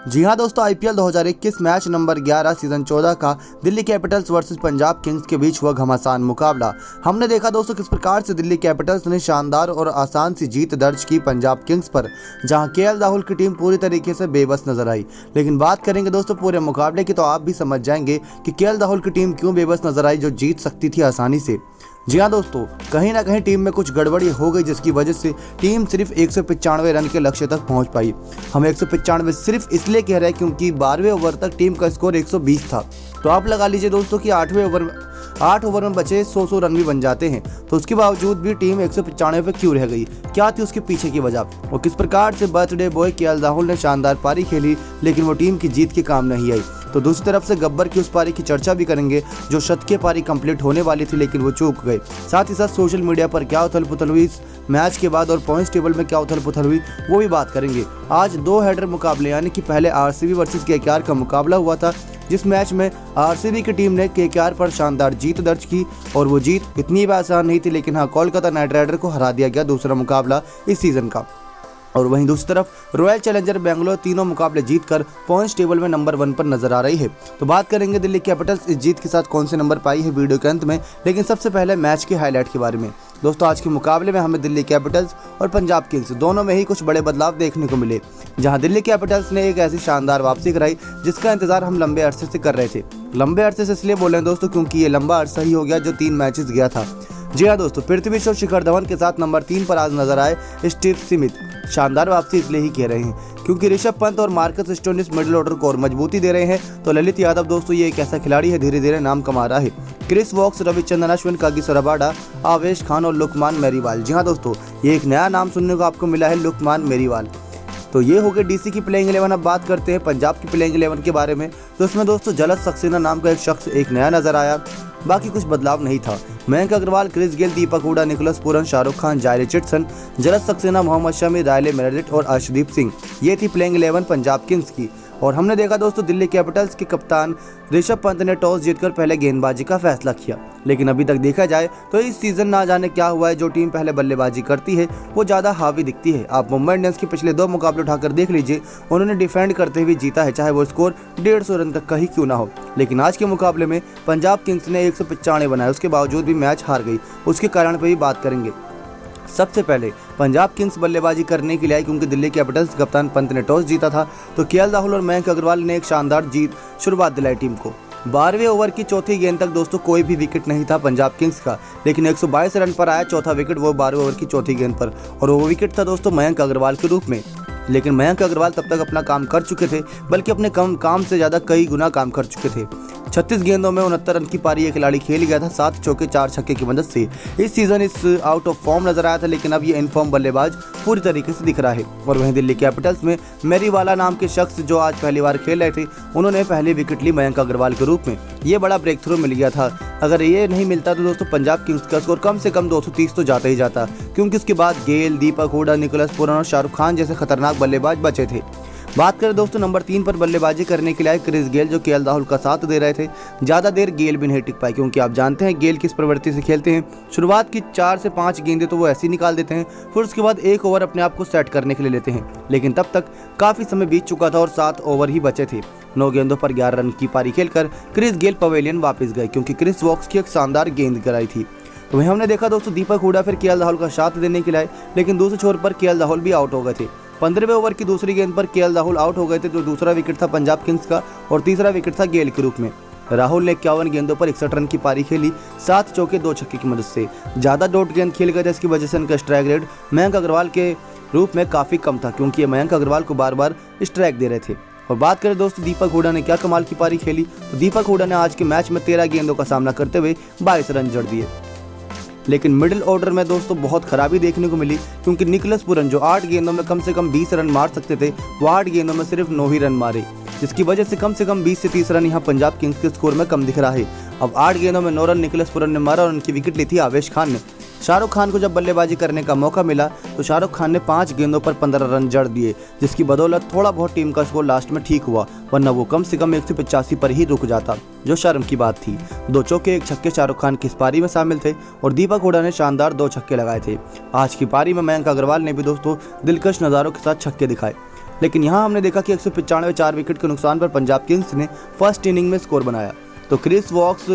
जी हाँ दोस्तों, IPL 2021 match number 11 season 14 का Delhi Capitals versus Punjab Kings के बीच हुआ घमासान मुकाबला। हमने देखा दोस्तों किस प्रकार से दिल्ली कैपिटल्स ने शानदार और आसान सी जीत दर्ज की पंजाब किंग्स पर, जहां केएल राहुल की टीम पूरी तरीके से बेबस नजर आई। लेकिन बात करेंगे दोस्तों पूरे मुकाबले की तो आप भी समझ जाएंगे कि केएल राहुल की टीम क्यों बेबस नजर आई, जो जीत सकती थी आसानी से। जी हाँ दोस्तों, कहीं ना कहीं टीम में कुछ गड़बड़ी हो गई, जिसकी वजह से टीम सिर्फ 195 रन के लक्ष्य तक पहुंच पाई। हम 195 सिर्फ इसलिए कह रहे हैं क्योंकि 12वें ओवर तक टीम का स्कोर 120 था। तो आप लगा लीजिए दोस्तों कि 8 ओवर में बचे 100 रन भी बन जाते हैं, तो उसके बावजूद भी टीम 195 पे क्यों रह गई, क्या थी उसके पीछे की वजह, और किस प्रकार से बर्थडे बॉय केएल राहुल ने शानदार पारी खेली लेकिन वो टीम की जीत के काम नहीं आई। तो दूसरी तरफ से गब्बर की उस पारी की चर्चा भी करेंगे जो शतकीय पारी कंप्लीट होने वाली थी लेकिन वो चूक गए। साथ ही साथ सोशल मीडिया पर क्या उथल पुथल हुई इस मैच के बाद और पॉइंट्स टेबल में क्या उथल पुथल हुई वो भी बात करेंगे। आज 2 हेडर मुकाबले यानी कि पहले आरसीबी वर्सेस केकेआर का मुकाबला हुआ था, जिस मैच में आरसीबी की टीम ने केकेआर पर शानदार जीत दर्ज की और वो जीत इतनी भी आसान नहीं थी, लेकिन हाँ, कोलकाता नाइट राइडर को हरा दिया गया दूसरा मुकाबला इस सीजन का। और वहीं दूसरी तरफ रॉयल चैलेंजर बेंगलोर तीनों मुकाबले जीतकर पॉइंट्स टेबल में नंबर 1 पर नजर आ रही है। तो बात करेंगे दिल्ली कैपिटल्स इस जीत के साथ कौन से नंबर पाई है वीडियो के अंत में, लेकिन सबसे पहले मैच के हाईलाइट के बारे में। दोस्तों, आज के मुकाबले में हमें दिल्ली कैपिटल्स और पंजाब किंग्स दोनों में ही कुछ बड़े बदलाव देखने को मिले, जहां दिल्ली कैपिटल्स ने एक ऐसी शानदार वापसी कराई जिसका इंतजार हम लंबे अरसे से कर रहे थे। लंबे अरसे से इसलिए बोले दोस्तों क्योंकि ये लंबा अरसा ही हो गया जो 3 मैचेस गया था। जी हाँ दोस्तों, पृथ्वी शॉ शिखर धवन के साथ नंबर 3 पर आज नजर आए स्टीव स्मिथ। शानदार वापसी इसलिए ही कह रहे हैं क्योंकि ऋषभ पंत और मार्कस स्टोइनिस मिडिल ऑर्डर को और मजबूती दे रहे हैं। तो ललित यादव दोस्तों ये एक ऐसा खिलाड़ी है धीरे धीरे नाम कमा रहा है। Chris Woakes, Ravichandran Ashwin, Kagiso Rabada, Avesh Khan और लुकमान मेरीवाल। जी हाँ दोस्तों, ये एक नया नाम सुनने को आपको मिला है, लुकमान मेरीवाल। तो ये हो गए डीसी की प्लेइंग 11। अब बात करते हैं पंजाब की प्लेइंग 11 के बारे में। तो इसमें दोस्तों जलज सक्सेना नाम का एक शख्स एक नया नजर आया, बाकी कुछ बदलाव नहीं था। Mayank Agarwal, Chris Gayle, Deepak Hooda, Nicholas Pooran, Shahrukh Khan, Jhye Richardson, Jalaj Saxena, Mohammed Shami, Riley Meredith और अर्शदीप सिंह, ये थी प्लेइंग 11 पंजाब किंग्स की। और हमने देखा दोस्तों दिल्ली कैपिटल्स के कप्तान ऋषभ पंत ने टॉस जीतकर पहले गेंदबाजी का फैसला किया, लेकिन अभी तक देखा जाए तो इस सीजन ना जाने क्या हुआ है, जो टीम पहले बल्लेबाजी करती है वो ज़्यादा हावी दिखती है। आप मुंबई इंडियंस के पिछले 2 मुकाबले उठाकर देख लीजिए, उन्होंने डिफेंड करते हुए जीता है, चाहे वो स्कोर 150 रन तक का ही क्यों ना हो। लेकिन आज के मुकाबले में पंजाब किंग्स ने 195 बनाए, उसके बावजूद भी मैच हार गई। उसके कारण पर भी बात करेंगे। सबसे पहले पंजाब किंग्स बल्लेबाजी करने के लिए आई क्योंकि दिल्ली कैपिटल्स कप्तान पंत ने टॉस जीता था। तो केएल राहुल और मयंक अग्रवाल ने एक शानदार जीत शुरुआत दिलाई टीम को। 12वें ओवर की चौथी गेंद तक दोस्तों कोई भी विकेट नहीं था पंजाब किंग्स का, लेकिन 122 रन पर आया चौथा विकेट, वो 12वें ओवर की चौथी गेंद पर, और वो विकेट था दोस्तों मयंक अग्रवाल के रूप में। लेकिन मयंक अग्रवाल तब तक अपना काम कर चुके थे, बल्कि अपने काम से ज़्यादा कई गुना काम कर चुके थे। 36 गेंदों में 69 रन की पारी ये खिलाड़ी खेल गया था, 7 चौके 4 छक्के की मदद से। इस सीजन इस आउट ऑफ फॉर्म नजर आया था, लेकिन अब ये इनफॉर्म बल्लेबाज पूरी तरीके से दिख रहा है। और वहीं दिल्ली कैपिटल्स में मेरीवाला नाम के शख्स जो आज पहली बार खेल रहे थे, उन्होंने पहली विकेट ली मयंक अग्रवाल के रूप में। ये बड़ा ब्रेक थ्रू मिल गया था। अगर ये नहीं मिलता तो दोस्तों पंजाब किंग्स का स्कोर कम से कम 230 तो जाता ही जाता, क्योंकि उसके बाद गेल, दीपक हुडा, निकोलस पूरन और शाहरुख खान जैसे खतरनाक बल्लेबाज बचे थे। बात करें दोस्तों नंबर 3 पर बल्लेबाजी करने के लिए क्रिस गेल, जो केएल राहुल का साथ दे रहे थे। ज़्यादा देर गेल भी नहीं टिक पाए, क्योंकि आप जानते हैं गेल किस प्रवृत्ति से खेलते हैं। शुरुआत की 4 से 5 गेंदें तो वो ऐसे ही निकाल देते हैं, फिर उसके बाद 1 ओवर अपने आप को सेट करने के लिए लेते हैं। लेकिन तब तक काफ़ी समय बीत चुका था और 7 ओवर ही बचे थे। 9 गेंदों पर 11 रन की पारी खेलकर क्रिस गेल पवेलियन वापस गए, क्योंकि क्रिस वॉक्स की एक शानदार गेंद कराई थी। तो वहीं हमने देखा दोस्तों दीपक हुडा फिर केएल राहुल का साथ देने के लिए आए, लेकिन दूसरे छोर पर केएल राहुल भी आउट हो गए थे। 15वें ओवर की दूसरी गेंद पर केएल राहुल आउट हो गए थे, जो दूसरा विकेट था पंजाब किंग्स का और तीसरा विकेट था गेल के रूप में। राहुल ने 51 गेंदों पर 61 रन की पारी खेली, 7 चौके 2 छक्के की मदद से। ज़्यादा डॉट गेंद खेल गए थे, इसकी वजह से उनका स्ट्राइक रेट मयंक अग्रवाल के रूप में काफ़ी कम था, क्योंकि ये मयंक अग्रवाल को बार बार स्ट्राइक दे रहे थे। और बात करें दोस्तों दीपक हुडा ने क्या कमाल की पारी खेली, तो दीपक हुडा ने आज के मैच में 13 गेंदों का सामना करते हुए 22 रन जड़ दिए। लेकिन मिडिल ऑर्डर में दोस्तों बहुत खराबी देखने को मिली, क्योंकि निकोलस पूरन जो 8 गेंदों में कम से कम 20 रन मार सकते थे, वो 8 गेंदों में सिर्फ 9 ही रन मारे, जिसकी वजह से कम 20 से 30 रन यहाँ पंजाब किंग्स के स्कोर में कम दिख रहा है। अब 8 गेंदों में 9 रन निकोलस पूरन ने मारा और उनकी विकेट ली थी आवेश खान ने। शाहरुख खान को जब बल्लेबाजी करने का मौका मिला तो शाहरुख खान ने 5 गेंदों पर 15 रन जड़ दिए, जिसकी बदौलत थोड़ा बहुत टीम का स्कोर लास्ट में ठीक हुआ, वरना वो कम से कम 185 पर ही रुक जाता, जो शर्म की बात थी। 2 चौके 1 छक्के शाहरुख खान की इस पारी में शामिल थे और दीपक हुडा ने शानदार 2 छक्के लगाए थे। आज की पारी में मयंक अग्रवाल ने भी दोस्तों दिलकश नज़ारों के साथ छक्के दिखाए। लेकिन यहाँ हमने देखा कि 195 4 विकेट के नुकसान पर पंजाब किंग्स ने फर्स्ट इनिंग में स्कोर बनाया। तो क्रिस वॉक्स,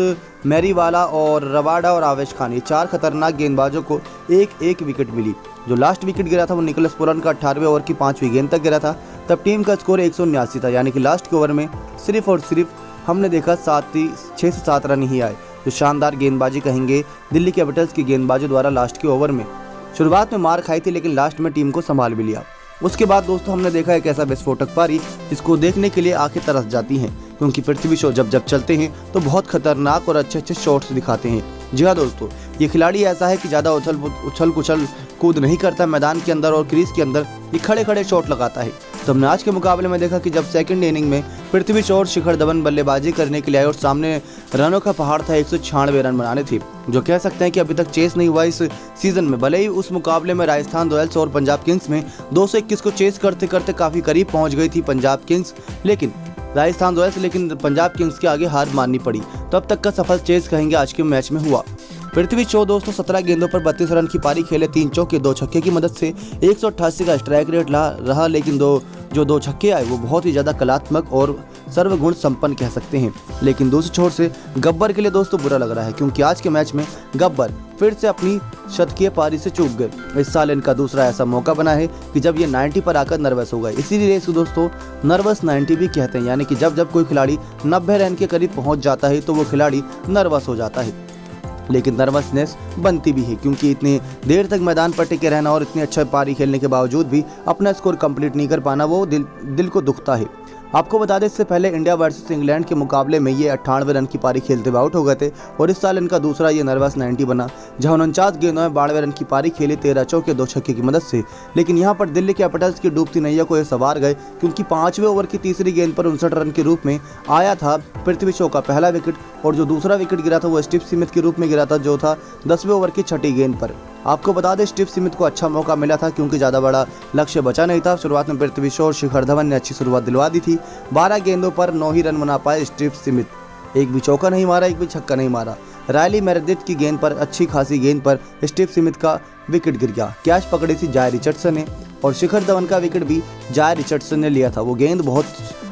मैरीवाला और रबाडा और आवेश खान, ये 4 खतरनाक गेंदबाजों को एक एक विकेट मिली। जो लास्ट विकेट गिरा था वो निकोलस पुरन का 18वें ओवर की 5वीं गेंद तक गिरा था। तब टीम का स्कोर 179 था, यानी कि लास्ट के ओवर में सिर्फ और सिर्फ हमने देखा 6 से 7 रन ही आए। जो शानदार गेंदबाजी कहेंगे दिल्ली कैपिटल्स की गेंदबाजों द्वारा लास्ट के ओवर में। शुरुआत में मार खाई थी लेकिन लास्ट में टीम को संभाल भी लिया। उसके बाद दोस्तों हमने देखा एक ऐसा विस्फोटक पारी जिसको देखने के लिए आंखें तरस जाती हैं, क्योंकि पृथ्वी शॉ जब चलते हैं तो बहुत खतरनाक और अच्छे शॉट्स दिखाते हैं। जी हाँ दोस्तों, ये खिलाड़ी ऐसा है कि ज़्यादा उछल कुछल कूद नहीं करता मैदान के अंदर और क्रीज के अंदर ये खड़े खड़े शॉट लगाता है। तो हमने आज के मुकाबले में देखा कि जब सेकंड इनिंग में पृथ्वी शॉ और शिखर धवन बल्लेबाजी करने के लिए आए और सामने रनों का पहाड़ था, 196 रन बनाने थे, जो कह सकते हैं कि अभी तक चेस नहीं हुआ इस सीजन में। भले ही उस मुकाबले में राजस्थान रॉयल्स और पंजाब किंग्स में 221 को चेस करते करते काफ़ी करीब पहुँच गई थी पंजाब किंग्स, लेकिन राजस्थान रॉयल्स पंजाब किंग्स के आगे हार माननी पड़ी। तो अब तक का सफल चेस कहेंगे आज के मैच में हुआ। पृथ्वी शॉ दोस्तों 17 गेंदों पर 32 रन की पारी खेले, 3 चौके 2 छक्के की मदद से 188 का स्ट्राइक रेट रहा, लेकिन दो छक्के आए वो बहुत ही ज़्यादा कलात्मक और सर्वगुण संपन्न कह सकते हैं। लेकिन दूसरी छोर से गब्बर के लिए दोस्तों बुरा लग रहा है, क्योंकि आज के मैच में गब्बर फिर से अपनी शतकीय पारी से चूक गए। इस साल इनका दूसरा ऐसा मौका बना है कि जब ये 90 पर आकर नर्वस हो गए। इसीलिए इसको दोस्तों नर्वस 90 भी कहते हैं, यानी कि जब कोई खिलाड़ी 90 रन के करीब पहुंच जाता है तो वो खिलाड़ी नर्वस हो जाता है। लेकिन नर्वसनेस बनती भी है, क्योंकि इतने देर तक मैदान पर टिके रहना और इतनी अच्छा पारी खेलने के बावजूद भी अपना स्कोर कंप्लीट नहीं कर पाना वो दिल को दुखता है। आपको बता दें इससे पहले इंडिया वर्सेस इंग्लैंड के मुकाबले में ये 98 रन की पारी खेलते हुए आउट हो गए थे और इस साल इनका दूसरा ये नर्वस 90 बना, जहां 49 गेंदों में 92 रन की पारी खेली 13 चौके 2 छक्के की मदद से। लेकिन यहां पर दिल्ली कैपिटल्स की डूबती नैया को ये सवार गए, क्योंकि 5वें ओवर की तीसरी गेंद पर 59 रन के रूप में आया था पृथ्वी शॉ का पहला विकेट, और जो दूसरा विकेट गिरा था वो स्टीव स्मिथ के रूप में गिरा था, जो था 10वें ओवर की 6ठी गेंद पर। आपको बता दें स्टीव स्मिथ को अच्छा मौका मिला था, क्योंकि ज़्यादा बड़ा लक्ष्य बचा नहीं था। शुरुआत में पृथ्वी शॉ और शिखर धवन ने अच्छी शुरुआत दिलवा दी थी। 12 गेंदों पर 9 ही रन बना पाए स्टीव स्मिथ, एक भी चौका नहीं मारा, एक भी छक्का नहीं मारा। रायली मेरेदिथ की गेंद पर, अच्छी खासी गेंद पर स्टीव स्मिथ का विकेट गिर गया। कैच पकड़ी थी जाय रिचर्डसन ने और शिखर धवन का विकेट भी जाय रिचर्डसन ने लिया था। वो गेंद बहुत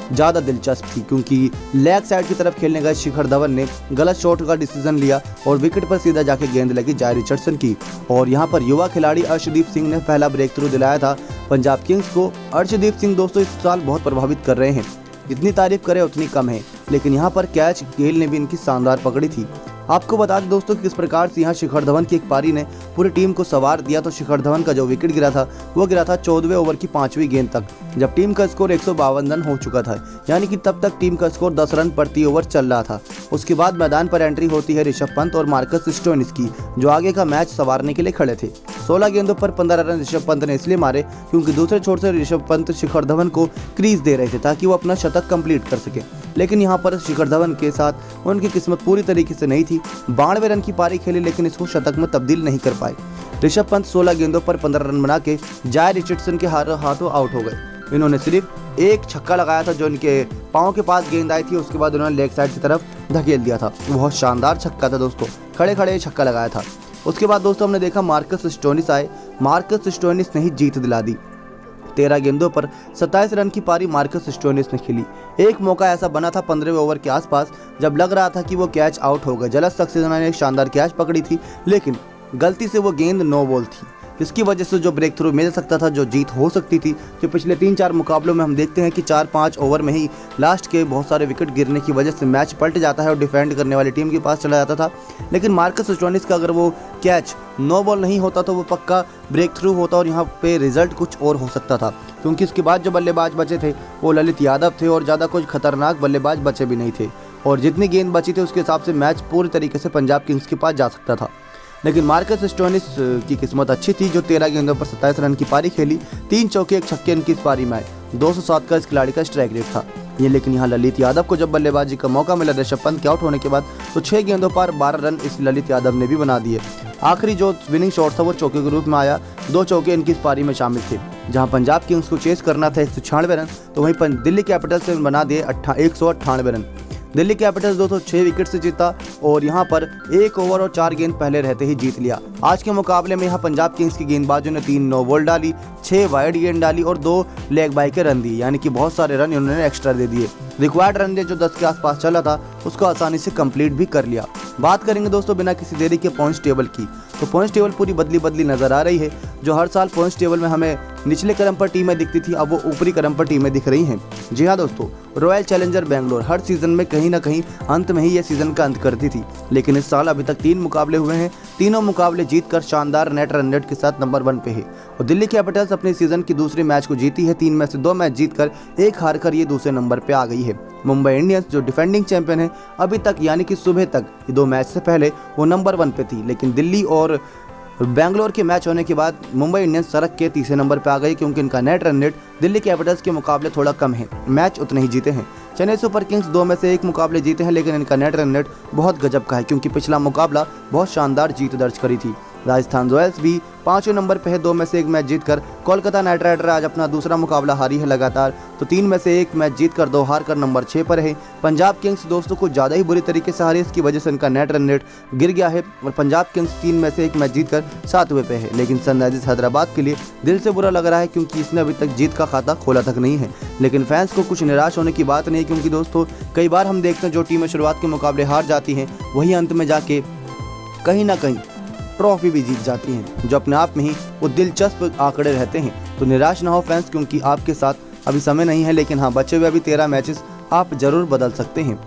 ज़्यादा दिलचस्प थी, क्योंकि लेग साइड की तरफ खेलने गए शिखर धवन ने गलत शॉट का डिसीजन लिया और विकेट पर सीधा जाके गेंद लगी जाय रिचर्डसन की। और यहाँ पर युवा खिलाड़ी अर्शदीप सिंह ने पहला ब्रेक थ्रू दिलाया था पंजाब किंग्स को। अर्शदीप सिंह दोस्तों इस साल बहुत प्रभावित कर रहे हैं, जितनी तारीफ करें उतनी कम है, लेकिन यहाँ पर कैच गेल ने भी इनकी शानदार पकड़ी थी। आपको बता दें दोस्तों किस प्रकार से यहाँ शिखर धवन की एक पारी ने पूरी टीम को सवार दिया। तो शिखर धवन का जो विकेट गिरा था वो गिरा था 14वें ओवर की 5वीं गेंद तक, जब टीम का स्कोर 152 रन हो चुका था, यानी कि तब तक टीम का स्कोर 10 रन प्रति ओवर चल रहा था। उसके बाद मैदान पर एंट्री होती है ऋषभ पंत और मार्कस स्टोइनिस की, जो आगे का मैच संवारने के लिए खड़े थे। 16 गेंदों पर 15 रन ऋषभ पंत ने इसलिए मारे क्योंकि दूसरे छोर से ऋषभ पंत शिखर धवन को क्रीज दे रहे थे ताकि वो अपना शतक कंप्लीट कर सके। लेकिन यहाँ पर शिखर धवन के साथ उनकी किस्मत पूरी तरीके से नहीं थी। 92 रन की पारी खेली लेकिन इसको शतक में तब्दील नहीं कर पाए। ऋषभ पंत 16 गेंदों पर 15 रन बना के जाय रिचर्डसन के हाथों आउट हो गए। इन्होंने सिर्फ एक छक्का लगाया था जो इनके पाँव के पास गेंद आई थी, उसके बाद उन्होंने लेग साइड की तरफ धकेल दिया था। बहुत शानदार छक्का था दोस्तों, खड़े खड़े छक्का लगाया था। उसके बाद दोस्तों हमने देखा मार्कस स्टोइनिस आए। मार्कस स्टोइनिस ने ही जीत दिला दी। 13 गेंदों पर 27 रन की पारी मार्कस स्टोइनिस ने खेली। एक मौका ऐसा बना था 15वें ओवर के आसपास जब लग रहा था कि वो कैच आउट हो गए। जलस सक्सेना ने एक शानदार कैच पकड़ी थी, लेकिन गलती से वो गेंद नो बॉल थी, जिसकी वजह से जो ब्रेक थ्रू मिल सकता था, जो जीत हो सकती थी। जो पिछले 3-4 मुकाबलों में हम देखते हैं कि 4-5 ओवर में ही लास्ट के बहुत सारे विकेट गिरने की वजह से मैच पलट जाता है और डिफेंड करने वाली टीम के पास चला जाता था। लेकिन मार्कस स्टोइनिस का अगर वो कैच नो बॉल नहीं होता तो वो पक्का ब्रेक थ्रू होता और यहाँ पे रिजल्ट कुछ और हो सकता था, क्योंकि इसके बाद जो बल्लेबाज बचे थे वो ललित यादव थे और ज़्यादा कुछ खतरनाक बल्लेबाज बचे भी नहीं थे। और जितनी गेंद बची थी उसके हिसाब से मैच पूरी तरीके से पंजाब किंग्स के पास जा सकता था। लेकिन मार्कस स्टोइनिस की किस्मत अच्छी थी, जो 13 गेंदों पर 27 रन की पारी खेली। 3 चौके 1 छक्के इनकी इस पारी में आए। 207 का इस खिलाड़ी का स्ट्राइक रेट था ये। लेकिन यहाँ ललित यादव को जब बल्लेबाजी का मौका मिला ऋषभ पंत के आउट होने के बाद, तो 6 गेंदों पर 12 रन इस ललित यादव ने भी बना दिए। आखिरी जो विनिंग शॉट था वो चौके के रूप में आया। 2 चौके इनकी इस पारी में शामिल थे। जहाँ पंजाब किंग्स को चेस करना था 196 रन, तो वहीं दिल्ली कैपिटल्स ने बना दिए 198 रन। दिल्ली कैपिटल्स दोस्तों 6 विकेट से जीता और यहाँ पर 1 ओवर और 4 गेंद पहले रहते ही जीत लिया। आज के मुकाबले में यहाँ पंजाब किंग्स की गेंदबाजों ने 3 नो बॉल डाली, 6 वाइड गेंद डाली और 2 लेग बाई के रन दिए, यानी कि बहुत सारे रन इन्होंने एक्स्ट्रा दे दिए। रिक्वायर्ड रन जो 10 के आसपास चला था उसको आसानी से कंप्लीट भी कर लिया। बात करेंगे दोस्तों बिना किसी देरी के पॉइंट्स टेबल की, तो पॉइंट्स टेबल पूरी बदली नजर आ रही है। जो हर साल पॉइंट्स टेबल में हमें निचले क्रम पर टीमें दिखती थी, अब वो ऊपरी क्रम पर टीमें दिख रही हैं। जी हाँ दोस्तों, रॉयल चैलेंजर बेंगलोर हर सीजन में कहीं ना कहीं अंत में ही ये सीजन का अंत करती थी, लेकिन इस साल अभी तक 3 मुकाबले हुए हैं, तीनों मुकाबले जीतकर शानदार नेट रन रेट के साथ नंबर 1 पे है। और दिल्ली कैपिटल्स अपने सीजन की दूसरी मैच को जीती है, 3 में से 2 मैच जीतकर 1 हारकर ये दूसरे नंबर पे आ गई है। मुंबई इंडियंस जो डिफेंडिंग चैंपियन है अभी तक, यानी कि सुबह तक 2 मैच से पहले वो नंबर 1 पे थी, लेकिन दिल्ली और बेंगलोर के मैच होने के बाद मुंबई इंडियंस सड़क के तीसरे नंबर पर आ गई, क्योंकि इनका net run rate Delhi Capitals के मुकाबले थोड़ा कम है, मैच उतने ही जीते हैं। चेन्नई सुपर किंग्स 2 में से 1 मुकाबले जीते हैं, लेकिन इनका नेट रन रेट बहुत गजब का है, क्योंकि पिछला मुकाबला बहुत शानदार जीत दर्ज करी थी। राजस्थान रॉयल्स भी 5वें नंबर पे है, 2 में से 1 मैच जीतकर। कोलकाता नाइट राइडर आज अपना दूसरा मुकाबला हारी है लगातार, तो 3 में से 1 मैच जीतकर 2 हार कर नंबर 6 पर है। पंजाब किंग्स दोस्तों को ज़्यादा ही बुरी तरीके से हारी, इसकी वजह से इनका नेट रन रेट गिर गया है और पंजाब किंग्स 3 में से 1 मैच जीतकर 7वें पे है। लेकिन सनराइजर्स हैदराबाद के लिए दिल से बुरा लग रहा है, क्योंकि इसने अभी तक जीत का खाता खोला तक नहीं है। लेकिन फैंस को कुछ निराश होने की बात नहीं, क्योंकि दोस्तों कई बार हम देखते हैं जो टीमें शुरुआत के मुकाबले हार जाती हैं वही अंत में जाके कहीं ना कहीं ट्रॉफी भी जीत जाती हैं, जो अपने आप में ही वो दिलचस्प आंकड़े रहते हैं। तो निराश ना हो फैंस, क्योंकि आपके साथ अभी समय नहीं है, लेकिन हाँ बचे हुए अभी 13 मैचेस आप जरूर बदल सकते हैं।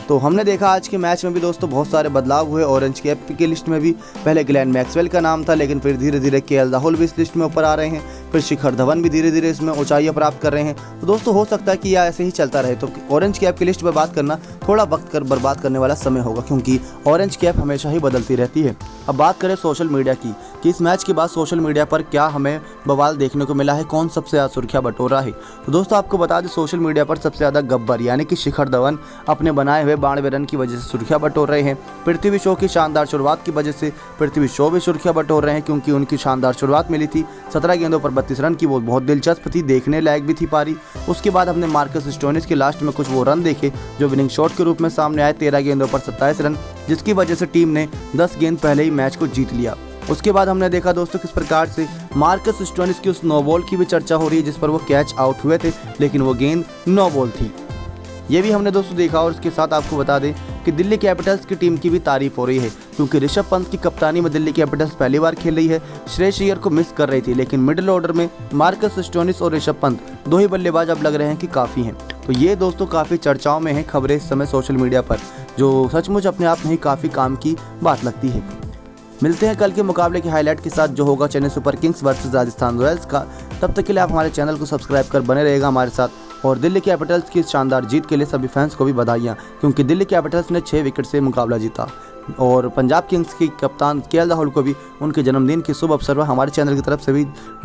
तो हमने देखा आज के मैच में भी दोस्तों बहुत सारे बदलाव हुए। ऑरेंज कैप की लिस्ट में भी पहले ग्लेन मैक्सवेल का नाम था, लेकिन फिर धीरे धीरे केएल राहुल भी इस लिस्ट में ऊपर आ रहे हैं, फिर शिखर धवन भी धीरे धीरे इसमें ऊंचाइयां प्राप्त कर रहे हैं। तो दोस्तों हो सकता है कि यह ऐसे ही चलता रहे, तो ऑरेंज कैप की लिस्ट पर बात करना थोड़ा वक्त बर्बाद करने वाला समय होगा, क्योंकि ऑरेंज कैप हमेशा ही बदलती रहती है। अब बात करें सोशल मीडिया की, कि इस मैच के बाद सोशल मीडिया पर क्या हमें बवाल देखने को मिला है, कौन सबसे ज़्यादा सुर्खियां बटोर रहा है। तो दोस्तों आपको बता दें, सोशल मीडिया पर सबसे ज़्यादा गब्बर यानी कि शिखर धवन अपने बनाए हुए 92 रन की वजह से सुर्खियां बटोर रहे हैं। पृथ्वी शॉ की शानदार शुरुआत की वजह से पृथ्वी शॉ भी सुर्खियां बटोर रहे हैं, क्योंकि उनकी शानदार शुरुआत मिली थी 17 गेंदों पर 32 रन की, वो बहुत दिलचस्प थी, देखने लायक भी थी पारी। उसके बाद हमने मार्कस स्टोइनिस के लास्ट में कुछ वो रन देखे जो विनिंग शॉट के रूप में सामने आए, 13 गेंदों पर 27 रन, जिसकी वजह से टीम ने 10 गेंद पहले ही मैच को जीत लिया। उसके बाद हमने देखा दोस्तों किस प्रकार से मार्कस स्टोइनिस की उस नो बॉल की भी चर्चा हो रही है, जिस पर वो कैच आउट हुए थे, लेकिन वो गेंद नो बॉल थी, ये भी हमने दोस्तों देखा। और इसके साथ आपको बता दें कि दिल्ली कैपिटल्स की टीम की भी तारीफ हो रही है, क्योंकि ऋषभ पंत की कप्तानी में दिल्ली कैपिटल्स पहली बार खेल रही है। श्रेयस अय्यर को मिस कर रही थी, लेकिन मिडिल ऑर्डर में मार्कस स्टोइनिस और ऋषभ पंत 2 ही बल्लेबाज अब लग रहे हैं कि काफ़ी हैं। तो ये दोस्तों काफ़ी चर्चाओं में है खबरें इस समय सोशल मीडिया पर, जो सचमुच अपने आप में ही काफ़ी काम की बात लगती है। मिलते हैं कल के मुकाबले के हाईलाइट के साथ, जो होगा Chennai super Kings versus Rajasthan Royals का। तब तक के लिए आप हमारे चैनल को सब्सक्राइब कर बने रहेगा हमारे साथ। और दिल्ली कैपिटल्स की शानदार जीत के लिए सभी फैंस को भी बधाइयाँ, क्योंकि दिल्ली कैपिटल्स ने 6 विकेट से मुकाबला जीता। और पंजाब किंग्स की कप्तान केएल राहुल को भी उनके जन्मदिन के शुभ अवसर पर हमारे चैनल की तरफ से भी